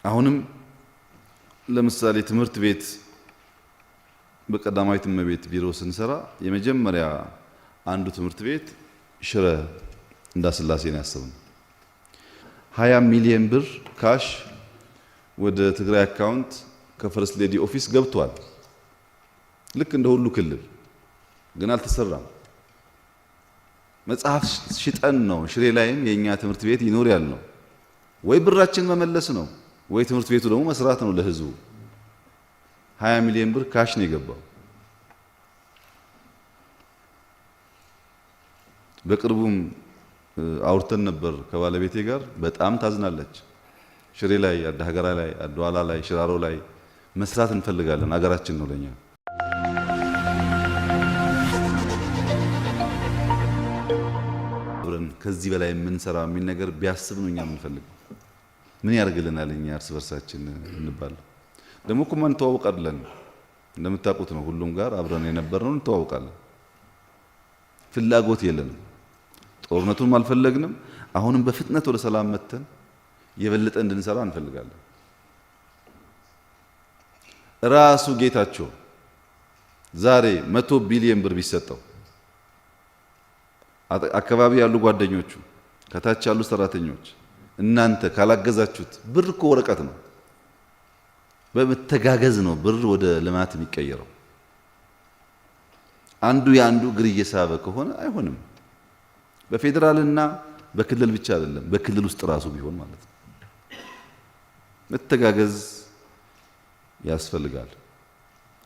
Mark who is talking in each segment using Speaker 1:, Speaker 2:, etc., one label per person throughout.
Speaker 1: አሁንም ለምሳሌ ትምህርት ቤት በቀዳማዊት እመቤት ቢሮ ስንሰራ የመጀመሪያ አንዱ ትምህርት ቤት ሽረ እንዳስላሴ ነው ያሰብነው። 20 ሚሊዮን ብር ካሽ ወደ ትግራይ አካውንት ከፈርስት ሌዲ ኦፊስ ገብቷል። ልክ እንደ ሁሉ ክልል ግን አልተሰራም። መጽሐፍ ሽጠን ነው ሽሬ ላይም የኛ ትምህርት ቤት ይኖር ያልነው። ወይ ብራችን መመለስ ነው ወይ ትምህርት ቤቱ ደግሞ መስራት ነው ለህዝቡ። 20 ሚሊዮን ብር ካሽ ነው የገባው። በቅርቡም አውርተን ነበር ከባለቤቴ ጋር። በጣም ታዝናለች። ሽሬ ላይ፣ አዳሀገራ ላይ፣ አድዋላ ላይ፣ ሽራሮ ላይ መስራት እንፈልጋለን። አገራችን ነው ለኛ። ከዚህ በላይ የምንሰራ የሚል ነገር ቢያስብ ነው እኛ የምንፈልገው። ምን ያርግልናል እኛ እርስ በርሳችን እንባል። ደግሞ እኮ ማን ተዋውቅ አይደለም እንደምታውቁት ነው። ሁሉም ጋር አብረን የነበርነው እንተዋውቃለን። ፍላጎት የለንም። ጦርነቱን አልፈለግንም። አሁንም በፍጥነት ወደ ሰላም መተን የበለጠ እንድንሰራ እንፈልጋለን። ራሱ ጌታቸው ዛሬ 100 ቢሊዮን ብር ቢሰጠው አካባቢ ያሉ ጓደኞቹ ከታች ያሉ ሰራተኞች እናንተ ካላገዛችሁት ብር እኮ ወረቀት ነው። በመተጋገዝ ነው ብር ወደ ልማት የሚቀየረው። አንዱ ያንዱ እግር እየሳበ ከሆነ አይሆንም። በፌደራልና በክልል ብቻ አይደለም፣ በክልል ውስጥ ራሱ ቢሆን ማለት ነው። መተጋገዝ ያስፈልጋል።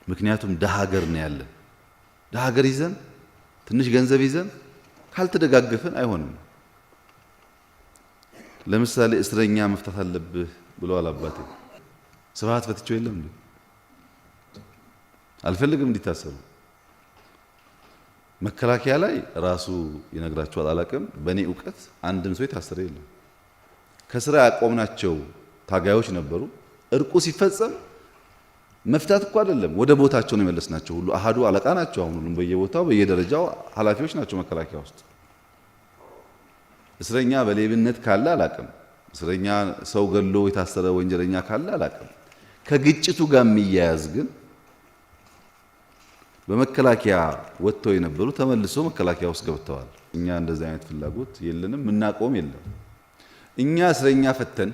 Speaker 1: ምክንያቱም ደሃ ሀገር ነው ያለ። ደሃ ሀገር ይዘን ትንሽ ገንዘብ ይዘን ካልተደጋገፈን አይሆንም። ለምሳሌ እስረኛ መፍታት አለብህ ብለዋል አባቴ። ስብሃት ፈትቼው የለም እንዴ? አልፈልግም እንዲታሰሩ። መከላከያ ላይ ራሱ ይነግራቸዋል። አላቅም በእኔ እውቀት አንድም ሰው የታሰረ የለም። ከስራ ያቆምናቸው ታጋዮች ነበሩ። እርቁ ሲፈጸም መፍታት እኮ አይደለም ወደ ቦታቸው ነው የመለስናቸው። ሁሉ አሃዱ አለቃ ናቸው። አሁን ሁሉም በየቦታው በየደረጃው ኃላፊዎች ናቸው መከላከያ ውስጥ። እስረኛ በሌብነት ካለ አላቅም። እስረኛ ሰው ገሎ የታሰረ ወንጀለኛ ካለ አላቅም። ከግጭቱ ጋር የሚያያዝ ግን በመከላከያ ወጥተው የነበሩ ተመልሶ መከላከያ ውስጥ ገብተዋል። እኛ እንደዚህ አይነት ፍላጎት የለንም፣ ምናቆም የለም። እኛ እስረኛ ፈተን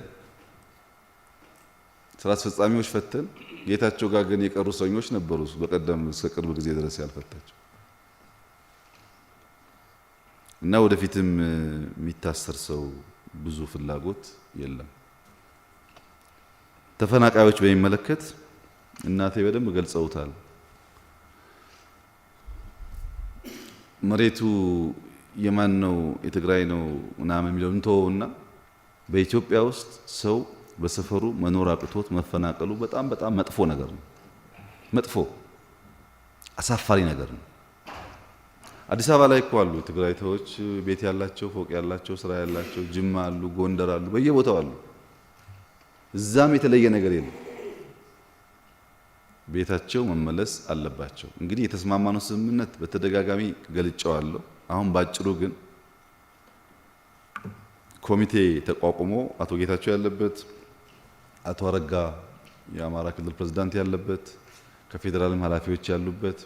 Speaker 1: ስራ አስፈጻሚዎች ፈተን ጌታቸው ጋር ግን የቀሩ እስረኞች ነበሩ። በቀደም እስከ ቅርብ ጊዜ ድረስ ያልፈታቸው እና ወደፊትም የሚታሰር ሰው ብዙ ፍላጎት የለም። ተፈናቃዮች በሚመለከት እናቴ በደንብ ገልጸውታል። መሬቱ የማን ነው የትግራይ ነው ምናምን የሚለውን ተወውና በኢትዮጵያ ውስጥ ሰው በሰፈሩ መኖር አቅቶት መፈናቀሉ በጣም መጥፎ ነገር ነው። መጥፎ አሳፋሪ ነገር ነው። አዲስ አበባ ላይ እኮ አሉ ትግራይ ተዎች ቤት ያላቸው ፎቅ ያላቸው ስራ ያላቸው፣ ጅማ አሉ፣ ጎንደር አሉ፣ በየቦታው አሉ። እዛም የተለየ ነገር የለም። ቤታቸው መመለስ አለባቸው። እንግዲህ የተስማማነው ስምምነት በተደጋጋሚ ገልጫዋለሁ። አሁን ባጭሩ ግን ኮሚቴ ተቋቁሞ አቶ ጌታቸው ያለበት፣ አቶ አረጋ የአማራ ክልል ፕሬዝዳንት ያለበት፣ ከፌደራልም ኃላፊዎች ያሉበት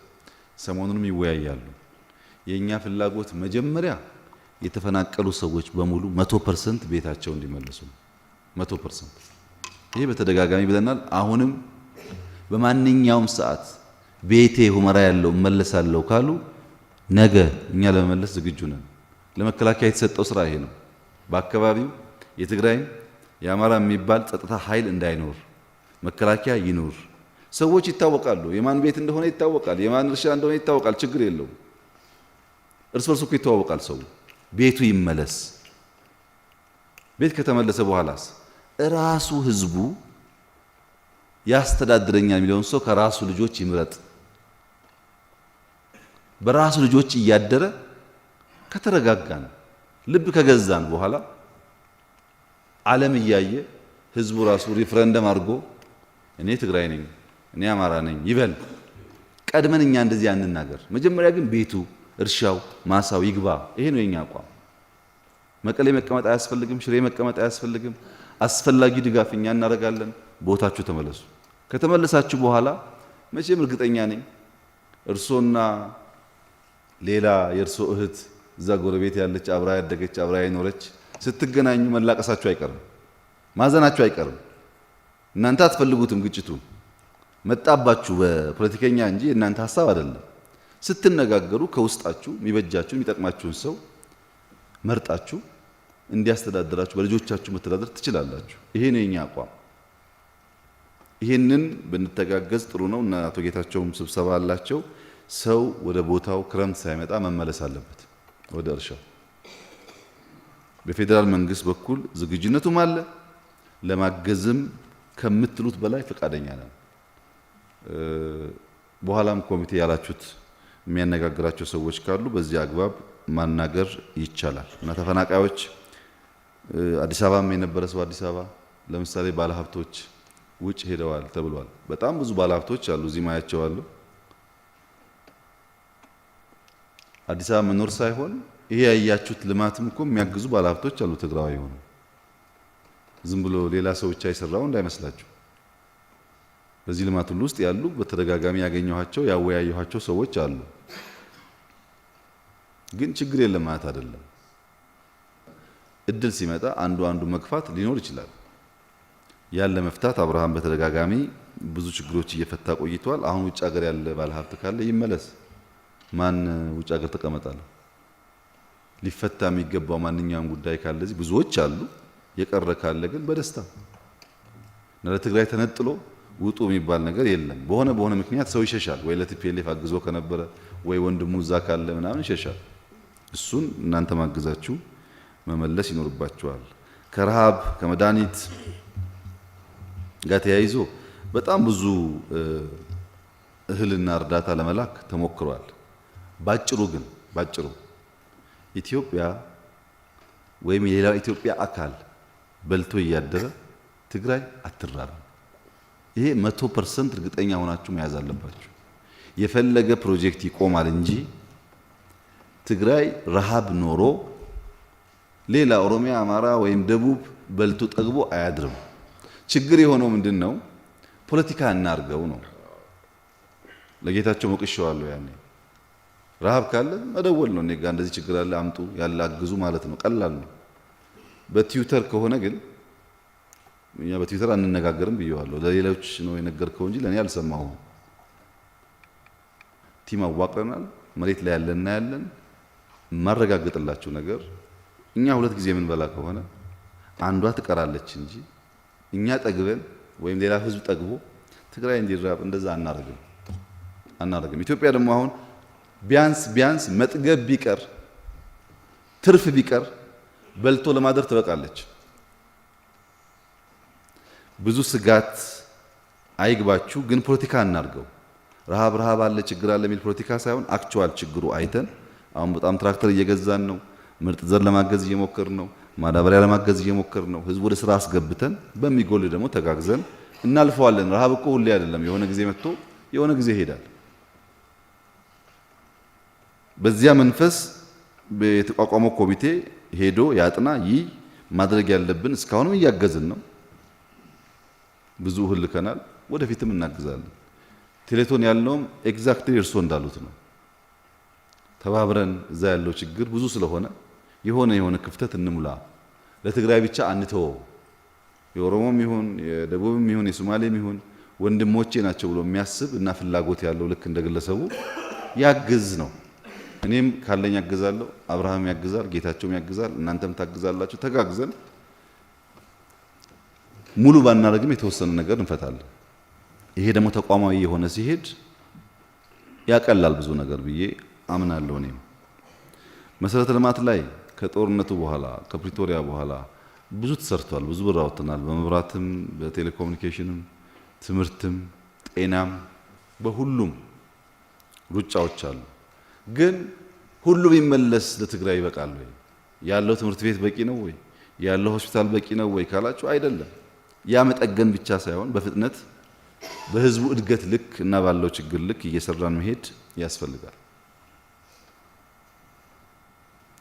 Speaker 1: ሰሞኑንም ይወያያሉ። የኛ ፍላጎት መጀመሪያ የተፈናቀሉ ሰዎች በሙሉ 100% ቤታቸው እንዲመለሱ ነው። 100% ይሄ በተደጋጋሚ ብለናል። አሁንም በማንኛውም ሰዓት ቤቴ ሁመራ ያለው መለሳለሁ ካሉ ነገ እኛ ለመመለስ ዝግጁ ነን። ለመከላከያ የተሰጠው ስራ ይሄ ነው። በአካባቢው የትግራይም የአማራ የሚባል ጸጥታ ኃይል እንዳይኖር መከላከያ ይኖር። ሰዎች ይታወቃሉ። የማን ቤት እንደሆነ ይታወቃል። የማን እርሻ እንደሆነ ይታወቃል። ችግር የለውም። እርስ በርሱ እኮ ይተዋወቃል። ሰው ቤቱ ይመለስ። ቤት ከተመለሰ በኋላስ ራሱ ህዝቡ ያስተዳድረኛል የሚለውን ሰው ከራሱ ልጆች ይምረጥ። በራሱ ልጆች እያደረ ከተረጋጋን ልብ ከገዛን በኋላ ዓለም እያየ ህዝቡ ራሱ ሪፍረንደም አድርጎ እኔ ትግራይ ነኝ እኔ አማራ ነኝ ይበል። ቀድመን እኛ እንደዚህ አንናገር። መጀመሪያ ግን ቤቱ፣ እርሻው፣ ማሳው ይግባ። ይሄ ነው የኛ አቋም። መቀሌ መቀመጥ አያስፈልግም፣ ሽሬ መቀመጥ አያስፈልግም። አስፈላጊ ድጋፍ እኛ እናደርጋለን። ቦታችሁ ተመለሱ። ከተመለሳችሁ በኋላ መቼም እርግጠኛ ነኝ እርሶና ሌላ የእርሶ እህት እዛ ጎረቤት ያለች አብራ ያደገች አብራ የኖረች ስትገናኙ መላቀሳችሁ አይቀርም፣ ማዘናችሁ አይቀርም። እናንተ አትፈልጉትም ግጭቱ መጣባችሁ በፖለቲከኛ እንጂ እናንተ ሐሳብ አይደለም። ስትነጋገሩ ከውስጣችሁ የሚበጃችሁ የሚጠቅማችሁን ሰው መርጣችሁ እንዲያስተዳድራችሁ በልጆቻችሁ መተዳደር ትችላላችሁ። ይሄ ነው የኛ አቋም። ይሄንን ብንተጋገዝ ጥሩ ነው እና አቶ ጌታቸውም ስብሰባ አላቸው። ሰው ወደ ቦታው ክረምት ሳይመጣ መመለስ አለበት ወደ እርሻው። በፌዴራል መንግስት በኩል ዝግጁነቱም አለ። ለማገዝም ከምትሉት በላይ ፈቃደኛ ነን። በኋላም ኮሚቴ ያላችሁት የሚያነጋግራቸው ሰዎች ካሉ በዚህ አግባብ ማናገር ይቻላል እና ተፈናቃዮች አዲስ አበባም የነበረ ሰው አዲስ አበባ ለምሳሌ ባለሀብቶች ውጭ ሄደዋል ተብሏል። በጣም ብዙ ባለሀብቶች አሉ እዚህ ማያቸዋለሁ። አዲስ አበባ መኖር ሳይሆን ይሄ ያያችሁት ልማትም እኮ የሚያግዙ ባለሀብቶች አሉ። ትግራዋይ ሆነ ዝም ብሎ ሌላ ሰው ብቻ የሰራው እንዳይመስላችሁ። በዚህ ልማት ሁሉ ውስጥ ያሉ በተደጋጋሚ ያገኘኋቸው ያወያየኋቸው ሰዎች አሉ። ግን ችግር የለም ማለት አይደለም። እድል ሲመጣ አንዱ መግፋት ሊኖር ይችላል። ያለ መፍታት አብርሃም በተደጋጋሚ ብዙ ችግሮች እየፈታ ቆይቷል። አሁን ውጭ ሀገር ያለ ባለሀብት ካለ ይመለስ። ማን ውጭ ሀገር ተቀመጣለ? ሊፈታ የሚገባው ማንኛውም ጉዳይ ካለ እዚህ ብዙዎች አሉ። የቀረ ካለ ግን በደስታ ለትግራይ ተነጥሎ ውጡ የሚባል ነገር የለም። በሆነ ምክንያት ሰው ይሸሻል። ወይ ለቲፒኤልኤፍ አግዞ ከነበረ ወይ ወንድሙ እዛ ካለ ምናምን ይሸሻል። እሱን እናንተ ማግዛችሁ መመለስ ይኖርባችኋል። ከረሃብ ከመድኃኒት ጋር ተያይዞ በጣም ብዙ እህልና እርዳታ ለመላክ ተሞክሯል። ባጭሩ ኢትዮጵያ ወይም የሌላው ኢትዮጵያ አካል በልቶ እያደረ ትግራይ አትራራም። ይሄ 100% እርግጠኛ ሆናችሁ መያዝ አለባችሁ። የፈለገ ፕሮጀክት ይቆማል እንጂ ትግራይ ረሃብ ኖሮ ሌላ ኦሮሚያ፣ አማራ ወይም ደቡብ በልቶ ጠግቦ አያድርም። ችግር የሆነው ምንድነው? ፖለቲካ እናርገው ነው። ለጌታቸው ሞቅሸዋለሁ። ያኔ ረሃብ ካለ መደወል ነው። እኔ ጋር እንደዚህ ችግር አለ አምጡ ያለ አግዙ ማለት ነው። ቀላል ነው። በትዊተር ከሆነ ግን እኛ በትዊተር አንነጋገርም ብየዋለሁ። ለሌሎች ነው የነገርከው እንጂ ለኔ አልሰማሁም። ቲም አዋቅረናል። መሬት ላይ ያለና ያለን ማረጋገጥላችሁ ነገር እኛ 2 ጊዜ የምንበላ ከሆነ አንዷ ትቀራለች እንጂ እኛ ጠግበን ወይም ሌላ ህዝብ ጠግቦ ትግራይ እንዲራብ እንደዛ አናረግም። ኢትዮጵያ ደግሞ አሁን ቢያንስ መጥገብ ቢቀር ትርፍ ቢቀር በልቶ ለማደር ትበቃለች። ብዙ ስጋት አይግባችሁ። ግን ፖለቲካ እናርገው። ረሃብ አለ ችግር አለ የሚል ፖለቲካ ሳይሆን አክቹዋል ችግሩ አይተን አሁን በጣም ትራክተር እየገዛን ነው። ምርጥ ዘር ለማገዝ እየሞከርን ነው። ማዳበሪያ ለማገዝ እየሞከርን ነው። ህዝቡ ወደ ስራ አስገብተን በሚጎል ደግሞ ተጋግዘን እናልፈዋለን። ረሃብ እኮ ሁሌ አይደለም። የሆነ ጊዜ መጥቶ የሆነ ጊዜ ይሄዳል። በዚያ መንፈስ የተቋቋመው ኮሚቴ ሄዶ ያጥና። ይህ ማድረግ ያለብን እስካሁንም እያገዝን ነው። ብዙ እህል ልከናል። ወደፊትም እናግዛለን። ቴሌቶን ያልነውም ኤግዛክትሊ እርሶ እንዳሉት ነው። ተባብረን እዛ ያለው ችግር ብዙ ስለሆነ የሆነ ክፍተት እንሙላ። ለትግራይ ብቻ አንተው። የኦሮሞም ይሁን የደቡብም ይሁን የሶማሌም ይሁን ወንድሞቼ ናቸው ብሎ የሚያስብ እና ፍላጎት ያለው ልክ እንደግለሰቡ ያግዝ ነው። እኔም ካለኝ ያግዛለሁ። አብርሃም ያግዛል፣ ጌታቸውም ያግዛል፣ እናንተም ታግዛላችሁ። ተጋግዘን ሙሉ ባናረግም የተወሰነ ነገር እንፈታለን። ይሄ ደግሞ ተቋማዊ የሆነ ሲሄድ ያቀላል ብዙ ነገር ብዬ አምናለሁ። እኔም መሰረተ ልማት ላይ ከጦርነቱ በኋላ ከፕሪቶሪያ በኋላ ብዙ ተሰርቷል። ብዙ ብር አውጥተናል። በመብራትም፣ በቴሌኮሙኒኬሽንም፣ ትምህርትም፣ ጤናም በሁሉም ሩጫዎች አሉ። ግን ሁሉ ቢመለስ ለትግራይ ይበቃል ወይ? ያለው ትምህርት ቤት በቂ ነው ወይ? ያለው ሆስፒታል በቂ ነው ወይ ካላችሁ አይደለም። ያ መጠገን ብቻ ሳይሆን በፍጥነት በህዝቡ እድገት ልክ እና ባለው ችግር ልክ እየሰራን መሄድ ያስፈልጋል።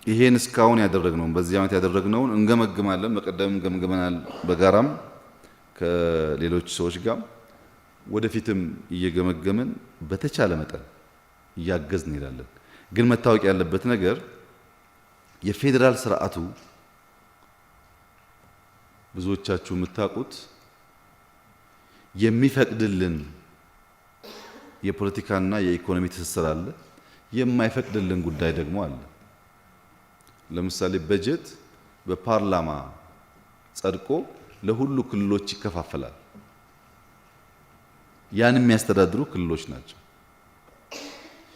Speaker 1: ይሄን እስካሁን ያደረግነውን በዚህ ዓመት ያደረግነውን እንገመግማለን። በቀደም ገምገመናል በጋራም ከሌሎች ሰዎች ጋር ወደፊትም እየገመገምን በተቻለ መጠን እያገዝን እንሄዳለን። ግን መታወቅ ያለበት ነገር የፌዴራል ስርዓቱ ብዙዎቻችሁ የምታውቁት የሚፈቅድልን የፖለቲካና የኢኮኖሚ ትስስር አለ፣ የማይፈቅድልን ጉዳይ ደግሞ አለ። ለምሳሌ በጀት በፓርላማ ጸድቆ ለሁሉ ክልሎች ይከፋፈላል። ያን የሚያስተዳድሩ ክልሎች ናቸው።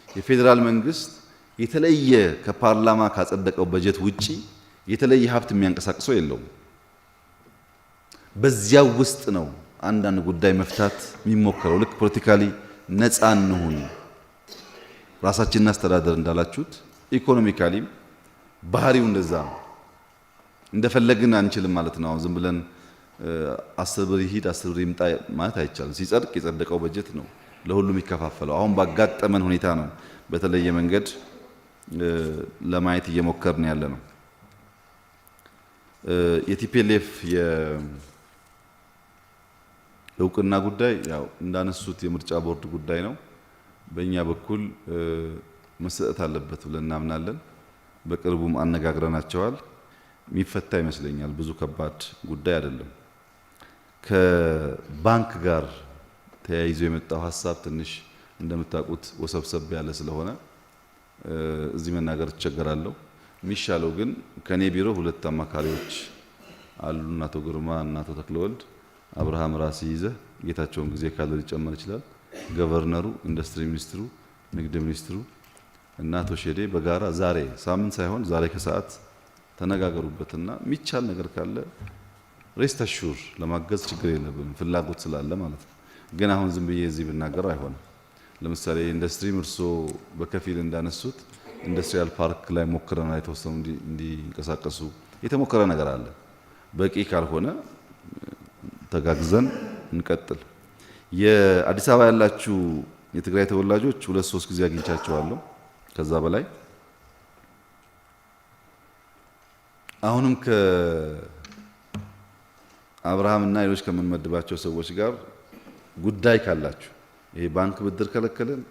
Speaker 1: የፌዴራል መንግስት የተለየ ከፓርላማ ካጸደቀው በጀት ውጪ የተለየ ሀብት የሚያንቀሳቅሰው የለውም። በዚያው ውስጥ ነው አንዳንድ ጉዳይ መፍታት የሚሞከረው። ልክ ፖለቲካሊ ነፃ እንሁን ራሳችንን አስተዳደር እንዳላችሁት ኢኮኖሚካሊም ባህሪው እንደዛ ነው። እንደፈለግን አንችልም ማለት ነው። ዝም ብለን 10 ብር ይሂድ 10 ብር ይምጣ ማለት አይቻልም። ሲጸድቅ የጸደቀው በጀት ነው ለሁሉም ይከፋፈለው። አሁን ባጋጠመን ሁኔታ ነው በተለየ መንገድ ለማየት እየሞከርን ያለ ነው። የቲፒኤልኤፍ የእውቅና ጉዳይ ያው እንዳነሱት የምርጫ ቦርድ ጉዳይ ነው። በእኛ በኩል መሰጠት አለበት ብለን እናምናለን። በቅርቡም አነጋግረናቸዋል። የሚፈታ ይመስለኛል። ብዙ ከባድ ጉዳይ አይደለም። ከባንክ ጋር ተያይዞ የመጣው ሀሳብ ትንሽ እንደምታውቁት ወሰብሰብ ያለ ስለሆነ እዚህ መናገር እቸገራለሁ። የሚሻለው ግን ከኔ ቢሮ 2 አማካሪዎች አሉ፣ አቶ ግርማ እና አቶ ተክለወልድ። አብርሃም ራስ ይዘህ ጌታቸውን ጊዜ ካለ ሊጨመር ይችላል። ገቨርነሩ፣ ኢንዱስትሪ ሚኒስትሩ፣ ንግድ ሚኒስትሩ እና አቶ ሼዴ በጋራ ዛሬ ሳምንት ሳይሆን ዛሬ ከሰዓት ተነጋገሩበትና የሚቻል ነገር ካለ ሬስት አሹር ለማገዝ ችግር የለብንም፣ ፍላጎት ስላለ ማለት ነው። ግን አሁን ዝም ብዬ እዚህ ብናገር አይሆንም። ለምሳሌ ኢንዱስትሪ ምርሶ በከፊል እንዳነሱት ኢንዱስትሪያል ፓርክ ላይ ሞክረናል። የተወሰኑ እንዲንቀሳቀሱ የተሞከረ ነገር አለ። በቂ ካልሆነ ተጋግዘን እንቀጥል። የአዲስ አበባ ያላችሁ የትግራይ ተወላጆች 2-3 ጊዜ አግኝቻቸዋለሁ፣ ከዛ በላይ አሁንም ከአብርሃምና ሌሎች ከምንመድባቸው ሰዎች ጋር ጉዳይ ካላችሁ ይሄ ባንክ ብድር ከለከለን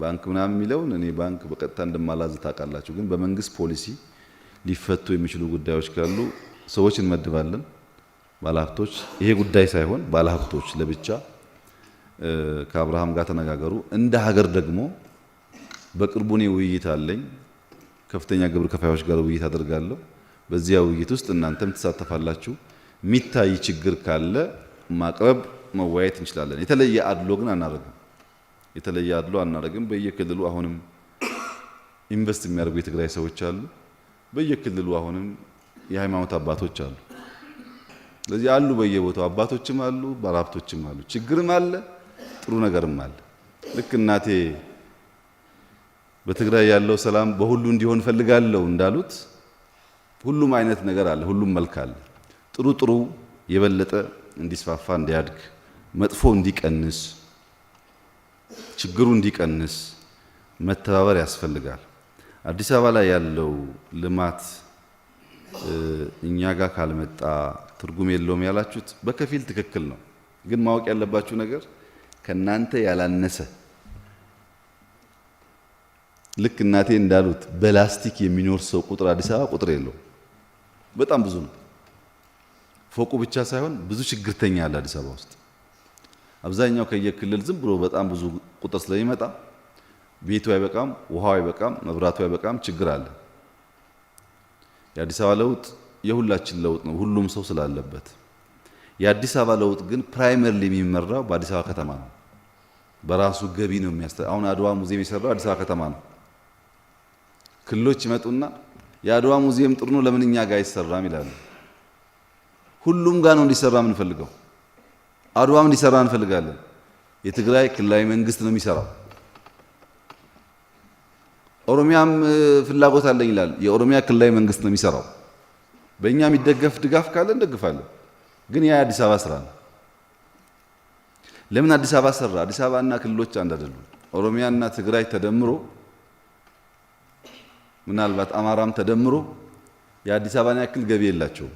Speaker 1: ባንክ ምናምን የሚለውን እኔ ባንክ በቀጥታ እንደማላዝ ታውቃላችሁ። ግን በመንግስት ፖሊሲ ሊፈቱ የሚችሉ ጉዳዮች ካሉ ሰዎች እንመድባለን፣ ባለሀብቶች። ይሄ ጉዳይ ሳይሆን ባለሀብቶች ለብቻ ከአብርሃም ጋር ተነጋገሩ። እንደ ሀገር ደግሞ በቅርቡ እኔ ውይይት አለኝ፣ ከፍተኛ ግብር ከፋዮች ጋር ውይይት አደርጋለሁ። በዚያ ውይይት ውስጥ እናንተም ትሳተፋላችሁ። የሚታይ ችግር ካለ ማቅረብ መወያየት እንችላለን። የተለየ አድሎ ግን አናደርግም። የተለየ አድሎ አናደርግም። በየክልሉ አሁንም ኢንቨስት የሚያደርጉ የትግራይ ሰዎች አሉ። በየክልሉ አሁንም የሃይማኖት አባቶች አሉ። ስለዚህ አሉ፣ በየቦታው አባቶችም አሉ፣ ባለሀብቶችም አሉ። ችግርም አለ፣ ጥሩ ነገርም አለ። ልክ እናቴ በትግራይ ያለው ሰላም በሁሉ እንዲሆን ፈልጋለሁ እንዳሉት ሁሉም አይነት ነገር አለ፣ ሁሉም መልክ አለ። ጥሩ ጥሩ የበለጠ እንዲስፋፋ እንዲያድግ፣ መጥፎ እንዲቀንስ፣ ችግሩ እንዲቀንስ መተባበር ያስፈልጋል። አዲስ አበባ ላይ ያለው ልማት እኛ ጋር ካልመጣ ትርጉም የለውም ያላችሁት በከፊል ትክክል ነው። ግን ማወቅ ያለባችሁ ነገር ከናንተ ያላነሰ ልክ እናቴ እንዳሉት በላስቲክ የሚኖር ሰው ቁጥር አዲስ አበባ ቁጥር የለውም። በጣም ብዙ ነው። ፎቁ ብቻ ሳይሆን ብዙ ችግርተኛ አለ አዲስ አበባ ውስጥ። አብዛኛው ከየክልል ዝም ብሎ በጣም ብዙ ቁጥር ስለሚመጣ ቤቱ አይበቃም፣ ውሃው አይበቃም፣ መብራቱ አይበቃም፣ ችግር አለ። የአዲስ አበባ ለውጥ የሁላችን ለውጥ ነው፣ ሁሉም ሰው ስላለበት። የአዲስ አበባ ለውጥ ግን ፕራይመሪሊ የሚመራው በአዲስ አበባ ከተማ ነው። በራሱ ገቢ ነው አሁን አድዋ ሙዚየም የሰራው አዲስ አበባ ከተማ ነው። ክልሎች ይመጡና የአድዋ ሙዚየም ጥሩ ነው ለምን እኛ ጋር አይሰራም ይላሉ። ሁሉም ጋር ነው እንዲሰራ የምንፈልገው። አድዋም እንዲሰራ እንፈልጋለን። የትግራይ ክልላዊ መንግስት ነው የሚሰራው። ኦሮሚያም ፍላጎት አለኝ ይላል። የኦሮሚያ ክልላዊ መንግስት ነው የሚሰራው። በእኛ የሚደገፍ ድጋፍ ካለ እንደግፋለን። ግን ያ የአዲስ አበባ ስራ ነው። ለምን አዲስ አበባ ሰራ? አዲስ አበባና ክልሎች አንድ አይደሉም። ኦሮሚያና ትግራይ ተደምሮ ምናልባት አማራም ተደምሮ የአዲስ አበባን ያክል ገቢ የላቸውም።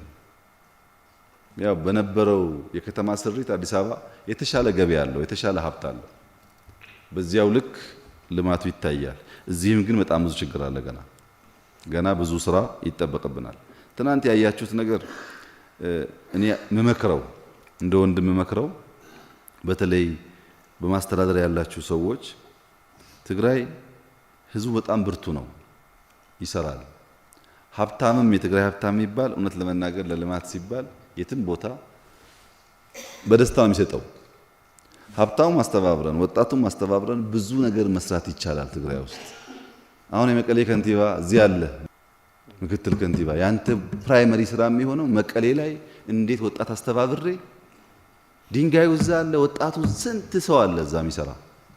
Speaker 1: ያው በነበረው የከተማ ስሪት አዲስ አበባ የተሻለ ገቢ ያለው የተሻለ ሀብት አለው። በዚያው ልክ ልማቱ ይታያል። እዚህም ግን በጣም ብዙ ችግር አለ። ገና ብዙ ስራ ይጠበቅብናል። ትናንት ያያችሁት ነገር እኔ መመክረው እንደ ወንድም መመክረው በተለይ በማስተዳደር ያላችሁ ሰዎች ትግራይ ህዝቡ በጣም ብርቱ ነው፣ ይሰራል። ሀብታምም የትግራይ ሀብታም ይባል እውነት ለመናገር ለልማት ሲባል የትም ቦታ በደስታ ነው የሚሰጠው። ሀብታሙ ማስተባብረን ወጣቱም ማስተባብረን ብዙ ነገር መስራት ይቻላል ትግራይ ውስጥ። አሁን የመቀሌ ከንቲባ እዚህ አለ፣ ምክትል ከንቲባ ያንተ ፕራይመሪ ስራ የሚሆነው መቀሌ ላይ እንዴት ወጣት አስተባብሬ ድንጋዩ እዛ አለ፣ ወጣቱ ስንት ሰው አለ እዛ የሚሰራ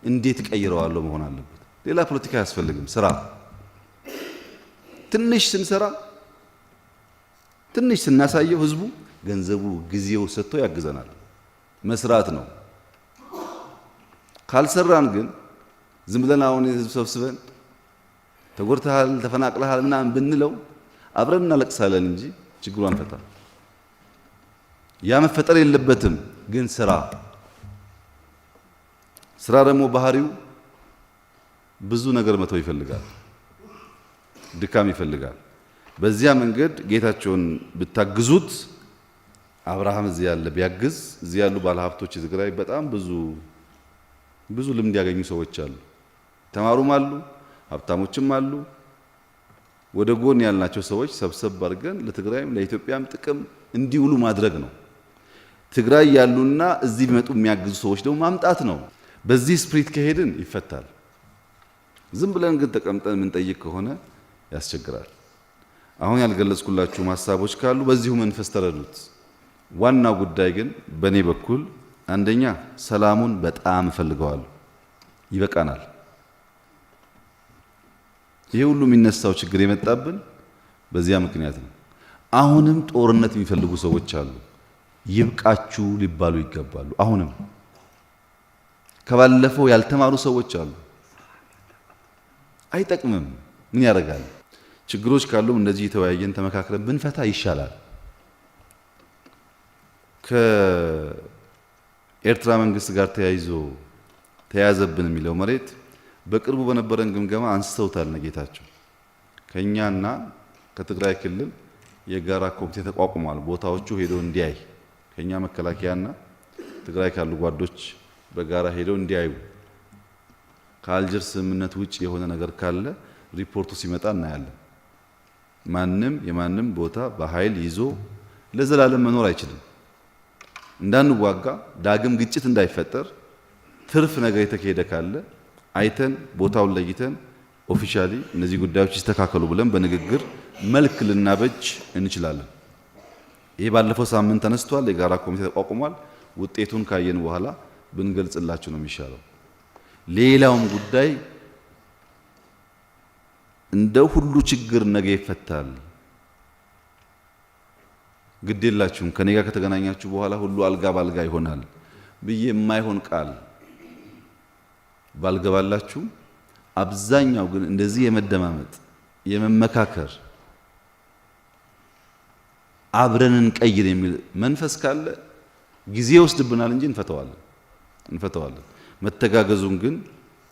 Speaker 1: እንዴት ቀይረዋለሁ መሆን አለበት። ሌላ ፖለቲካ አያስፈልግም። ስራ ትንሽ ስንሰራ ትንሽ ስናሳየው ህዝቡ ገንዘቡ ጊዜው ሰጥቶ ያግዘናል። መስራት ነው። ካልሰራን ግን ዝም ብለን አሁን ህዝብ ሰብስበን ተጎድተሃል ተፈናቅለሃል ምናምን ብንለው አብረን እናለቅሳለን እንጂ ችግሩን አንፈታም። ያ መፈጠር የለበትም። ግን ስራ ደግሞ ባህሪው ብዙ ነገር መተው ይፈልጋል፣ ድካም ይፈልጋል። በዚያ መንገድ ጌታቸውን ብታግዙት አብርሃም እዚህ ያለ ቢያግዝ እዚህ ያሉ ባለሀብቶች ትግራይ በጣም ብዙ ልምድ ያገኙ ሰዎች አሉ። ተማሩም አሉ፣ ሀብታሞችም አሉ። ወደ ጎን ያልናቸው ሰዎች ሰብሰብ አድርገን ለትግራይም ለኢትዮጵያም ጥቅም እንዲውሉ ማድረግ ነው። ትግራይ ያሉና እዚህ ቢመጡ የሚያግዙ ሰዎች ደግሞ ማምጣት ነው። በዚህ ስፕሪት ከሄድን ይፈታል። ዝም ብለን ግን ተቀምጠን የምንጠይቅ ከሆነ ያስቸግራል። አሁን ያልገለጽኩላችሁ ሀሳቦች ካሉ በዚሁ መንፈስ ተረዱት። ዋናው ጉዳይ ግን በኔ በኩል አንደኛ ሰላሙን በጣም እፈልገዋለሁ። ይበቃናል። ይሄ ሁሉ የሚነሳው ችግር የመጣብን በዚያ ምክንያት ነው። አሁንም ጦርነት የሚፈልጉ ሰዎች አሉ። ይብቃችሁ ሊባሉ ይገባሉ። አሁንም ከባለፈው ያልተማሩ ሰዎች አሉ። አይጠቅምም። ምን ያደርጋል? ችግሮች ካሉም እንደዚህ የተወያየን ተመካክረን ብንፈታ ይሻላል። ከኤርትራ መንግስት ጋር ተያያዘብን የሚለው መሬት በቅርቡ በነበረን ግምገማ አንስተውታል ነጌታቸው። ከኛና ከትግራይ ክልል የጋራ ኮሚቴ ተቋቁሟል። ቦታዎቹ ሄደው እንዲያይ ከኛ መከላከያና ትግራይ ካሉ ጓዶች በጋራ ሄደው እንዲያዩ ከአልጀርስ ስምምነት ውጭ የሆነ ነገር ካለ ሪፖርቱ ሲመጣ እናያለን። ማንም የማንም ቦታ በኃይል ይዞ ለዘላለም መኖር አይችልም። እንዳንዋጋ ዳግም ግጭት እንዳይፈጠር ትርፍ ነገር የተካሄደ ካለ አይተን ቦታውን ለይተን ኦፊሻሊ እነዚህ ጉዳዮች ይስተካከሉ ብለን በንግግር መልክ ልናበጅ እንችላለን። ይሄ ባለፈው ሳምንት ተነስቷል። የጋራ ኮሚቴ ተቋቁሟል። ውጤቱን ካየን በኋላ ብንገልጽላችሁ ነው የሚሻለው። ሌላውም ጉዳይ እንደ ሁሉ ችግር ነገ ይፈታል፣ ግድ የላችሁም ከኔ ጋር ከተገናኛችሁ በኋላ ሁሉ አልጋ ባልጋ ይሆናል ብዬ የማይሆን ቃል ባልገባላችሁ፣ አብዛኛው ግን እንደዚህ የመደማመጥ የመመካከር አብረን እንቀይር የሚል መንፈስ ካለ ጊዜ ይወስድብናል እንጂ እንፈተዋለን። መተጋገዙን ግን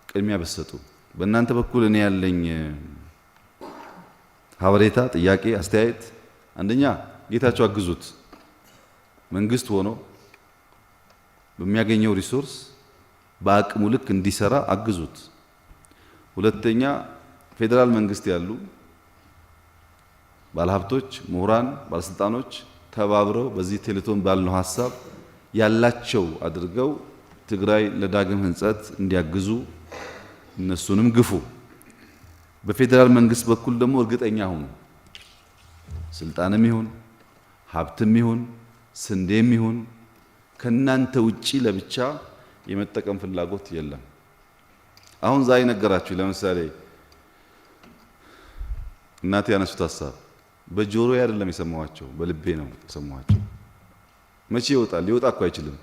Speaker 1: ቅድሚያ በሰጡ። በእናንተ በኩል እኔ ያለኝ ሀበሬታ፣ ጥያቄ፣ አስተያየት አንደኛ ጌታቸው አግዙት። መንግስት ሆኖ በሚያገኘው ሪሶርስ በአቅሙ ልክ እንዲሰራ አግዙት። ሁለተኛ ፌዴራል መንግስት ያሉ ባለሀብቶች፣ ምሁራን፣ ባለስልጣኖች ተባብረው በዚህ ቴሌቶን ባልነው ሀሳብ ያላቸው አድርገው ትግራይ ለዳግም ህንጸት እንዲያግዙ እነሱንም ግፉ። በፌዴራል መንግስት በኩል ደግሞ እርግጠኛ ሁኑ። ስልጣንም ይሁን ሀብትም ይሁን ስንዴም ይሁን ከናንተ ውጪ ለብቻ የመጠቀም ፍላጎት የለም። አሁን ዛሬ ነገራችሁ። ለምሳሌ እናቴ ያነሱት ሀሳብ በጆሮዬ አይደለም የሰማኋቸው፣ በልቤ ነው የሰማኋቸው። መቼ ይወጣል? ሊወጣ እኮ አይችልም።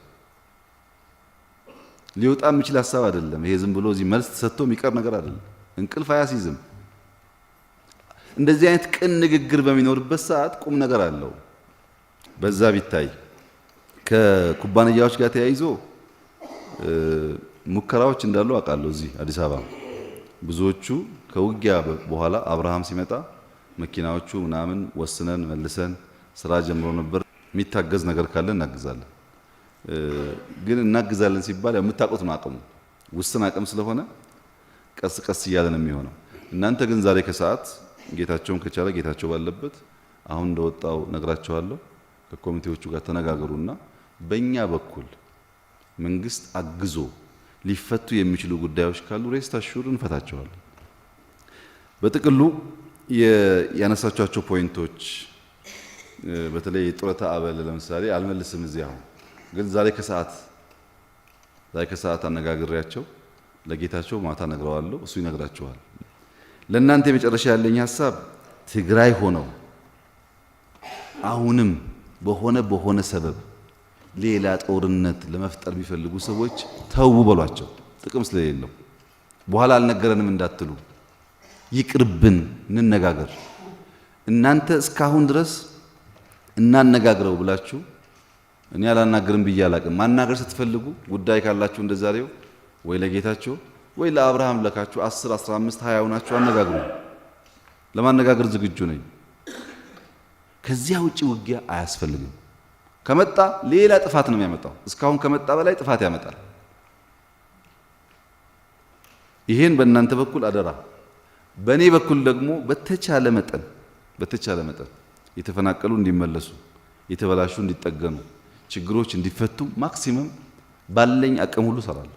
Speaker 1: ሊወጣ የሚችል ሀሳብ አይደለም። ይሄ ዝም ብሎ እዚህ መልስ ተሰጥቶ የሚቀር ነገር አይደለም። እንቅልፍ አያስይዝም። እንደዚህ አይነት ቅን ንግግር በሚኖርበት ሰዓት ቁም ነገር አለው። በዛ ቢታይ ከኩባንያዎች ጋር ተያይዞ ሙከራዎች እንዳሉ አውቃለሁ። እዚህ አዲስ አበባ ብዙዎቹ ከውጊያ በኋላ አብርሃም ሲመጣ መኪናዎቹ ምናምን ወስነን መልሰን ስራ ጀምሮ ነበር። የሚታገዝ ነገር ካለ እናግዛለን። ግን እናግዛለን ሲባል የምታውቁት ነው አቅሙ ውስን አቅም ስለሆነ ቀስ ቀስ እያለ ነው የሚሆነው። እናንተ ግን ዛሬ ከሰዓት ጌታቸውን ከቻለ ጌታቸው ባለበት አሁን እንደወጣው ነግራቸዋለሁ። ከኮሚቴዎቹ ጋር ተነጋገሩና በእኛ በኩል መንግስት አግዞ ሊፈቱ የሚችሉ ጉዳዮች ካሉ ሬስት አሹር እንፈታቸዋለን። በጥቅሉ ያነሳቻቸው ፖይንቶች በተለይ የጡረታ አበል ለምሳሌ አልመልስም እዚህ አሁን ግን ዛሬ ከሰዓት አነጋግሬያቸው ለጌታቸው ማታ ነግረዋለሁ። እሱ ይነግራቸዋል። ለእናንተ የመጨረሻ ያለኝ ሐሳብ ትግራይ ሆነው አሁንም በሆነ ሰበብ ሌላ ጦርነት ለመፍጠር ቢፈልጉ ሰዎች ተው በሏቸው። ጥቅም ስለሌለው በኋላ አልነገረንም እንዳትሉ፣ ይቅርብን፣ እንነጋገር። እናንተ እስካሁን ድረስ እናነጋግረው ብላችሁ እኔ አላናገርም ብዬ አላቅም። ማናገር ስትፈልጉ ጉዳይ ካላችሁ እንደዛሬው ወይ ለጌታቸው ወይ ለአብርሃም ለካችሁ 10 15 20 ሆናችሁ አነጋግሩ። ለማነጋገር ዝግጁ ነኝ። ከዚያ ውጪ ውጊያ አያስፈልግም። ከመጣ ሌላ ጥፋት ነው የሚያመጣው። እስካሁን ከመጣ በላይ ጥፋት ያመጣል። ይሄን በእናንተ በኩል አደራ። በእኔ በኩል ደግሞ በተቻለ መጠን የተፈናቀሉ እንዲመለሱ፣ የተበላሹ እንዲጠገኑ፣ ችግሮች እንዲፈቱ ማክሲመም ባለኝ አቅም ሁሉ ሰራለሁ።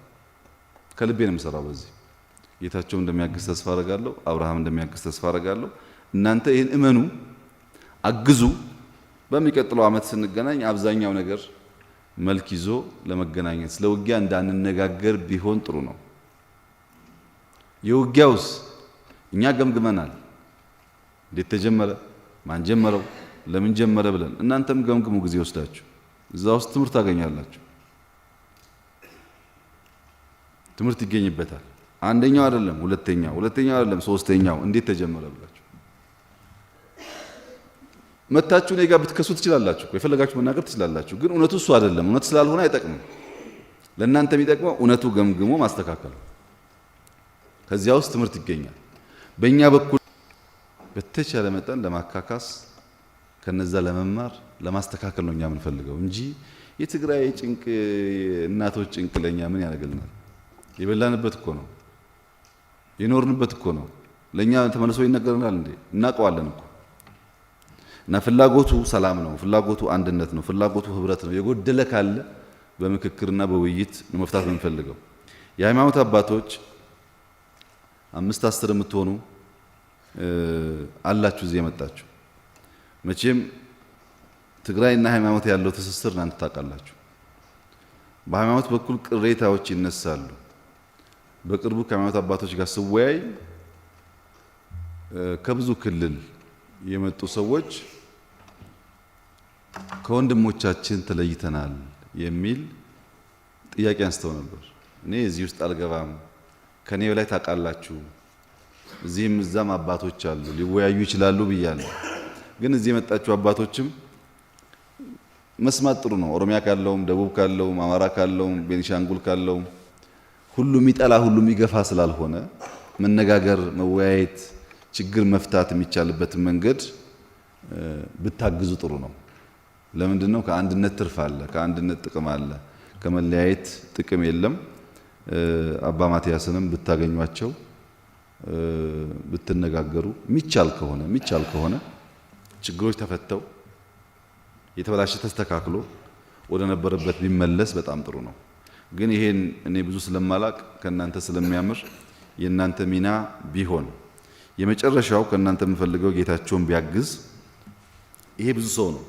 Speaker 1: ከልቤ ነው የምሰራው። በዚህ ጌታቸው እንደሚያግዝ ተስፋ አደርጋለሁ። አብርሃም እንደሚያግዝ ተስፋ አደርጋለሁ። እናንተ ይሄን እመኑ፣ አግዙ። በሚቀጥለው ዓመት ስንገናኝ አብዛኛው ነገር መልክ ይዞ ለመገናኘት ስለ ውጊያ እንዳንነጋገር ቢሆን ጥሩ ነው። የውጊያውስ እኛ ገምግመናል። እንዴት ተጀመረ፣ ማን ጀመረው፣ ለምን ጀመረ ብለን እናንተም ገምግሙ። ጊዜ ወስዳችሁ እዛ ውስጥ ትምህርት ታገኛላችሁ። ትምህርት ይገኝበታል። አንደኛው አይደለም ሁለተኛው አይደለም ሶስተኛው እንዴት ተጀመረ ብላችሁ መታችሁ እኔ ጋር ብትከሱ ትችላላችሁ። የፈለጋችሁ መናገር ትችላላችሁ። ግን እውነቱ እሱ አይደለም። እውነት ስላልሆነ አይጠቅምም። ለእናንተ የሚጠቅመው እውነቱ ገምግሞ ማስተካከል። ከዚያ ውስጥ ትምህርት ይገኛል። በእኛ በኩል በተቻለ መጠን ለማካካስ ከነዛ ለመማር ለማስተካከል ነው እኛ የምንፈልገው እንጂ የትግራይ ጭንቅ እናቶች ጭንቅ ለኛ ምን ያደርግልናል? የበላንበት እኮ ነው፣ የኖርንበት እኮ ነው። ለኛ ተመልሶ ይነገረናል እንዴ? እናውቀዋለን እኮ። እና ፍላጎቱ ሰላም ነው፣ ፍላጎቱ አንድነት ነው፣ ፍላጎቱ ህብረት ነው። የጎደለ ካለ በምክክርና በውይይት መፍታት ነው የምንፈልገው። የሃይማኖት አባቶች 5 10 የምትሆኑ አላችሁ እዚህ የመጣችሁ። መቼም ትግራይና ሃይማኖት ያለው ትስስር እናንተ ታውቃላችሁ። በሃይማኖት በኩል ቅሬታዎች ይነሳሉ። በቅርቡ ከሃይማኖት አባቶች ጋር ስወያይ ከብዙ ክልል የመጡ ሰዎች ከወንድሞቻችን ተለይተናል የሚል ጥያቄ አንስተው ነበር። እኔ እዚህ ውስጥ አልገባም፣ ከኔ በላይ ታውቃላችሁ፣ እዚህም እዛም አባቶች አሉ ሊወያዩ ይችላሉ ብያለሁ። ግን እዚህ የመጣችሁ አባቶችም መስማት ጥሩ ነው። ኦሮሚያ ካለውም፣ ደቡብ ካለውም፣ አማራ ካለውም፣ ቤኒሻንጉል ካለውም ሁሉም ይጠላ ሁሉም ይገፋ ስላልሆነ መነጋገር፣ መወያየት፣ ችግር መፍታት የሚቻልበትን መንገድ ብታግዙ ጥሩ ነው። ለምንድነው? ከአንድነት ትርፍ አለ፣ ከአንድነት ጥቅም አለ፣ ከመለያየት ጥቅም የለም። አባ ማቲያስንም ብታገኟቸው ብትነጋገሩ የሚቻል ከሆነ ችግሮች ተፈተው የተበላሸ ተስተካክሎ ወደ ነበረበት ቢመለስ በጣም ጥሩ ነው። ግን ይሄን እኔ ብዙ ስለማላቅ ከናንተ ስለሚያምር የናንተ ሚና ቢሆን የመጨረሻው ከናንተ የምፈልገው ጌታቸውን ቢያግዝ። ይሄ ብዙ ሰው ነው